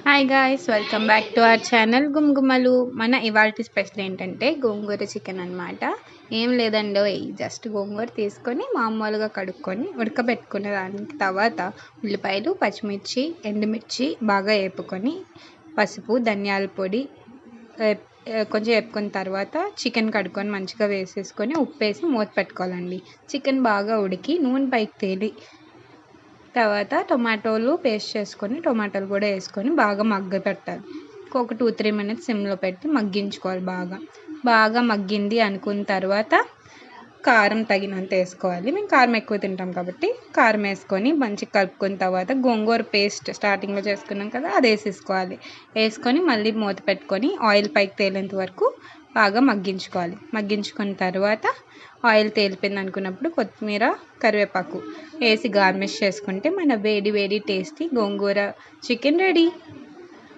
Hi guys, welcome back to our channel గుమ్గుమలు. మన ఇవాల్టి స్పెషల్ ఏంటంటే గోంగూర చికెన్ అనమాట. ఏం లేదండో, జస్ట్ గోంగూర తీసుకొని మామూలుగా కడుక్కొని ఉడకబెట్టుకున్న దానికి తర్వాత ఉల్లిపాయలు, పచ్చిమిర్చి, ఎండుమిర్చి బాగా వేపుకొని పసుపు, ధనియాల పొడి కొంచెం వేపుకున్న తర్వాత చికెన్ కడుక్కొని మంచిగా వేసేసుకొని ఉప్పేసి మూత పెట్టుకోవాలండి. చికెన్ బాగా ఉడికి నూనె పైకి తేలి తర్వాత టొమాటోలు పేస్ట్ చేసుకొని టొమాటోలు కూడా వేసుకొని బాగా పెట్టాలి. ఒక 2-3 మినిట్స్ సిమ్లో పెట్టి మగ్గించుకోవాలి. బాగా మగ్గింది అనుకున్న తర్వాత కారం తగినంత వేసుకోవాలి. మేము కారం ఎక్కువ తింటాం కాబట్టి కారం వేసుకొని మంచిగా కలుపుకున్న తర్వాత గోంగూర పేస్ట్ స్టార్టింగ్లో చేసుకున్నాం కదా, అది వేసేసుకోవాలి. వేసుకొని మళ్ళీ మూత పెట్టుకొని ఆయిల్ పైకి తేలేంత వరకు బాగా మగ్గించుకోవాలి. మగ్గించుకున్న తర్వాత ఆయిల్ తేలిపోయింది అనుకున్నప్పుడు కొత్తిమీర, కరివేపాకు వేసి గార్నిష్ చేసుకుంటే మన వేడి వేడి టేస్టీ గోంగూర చికెన్ రెడీ.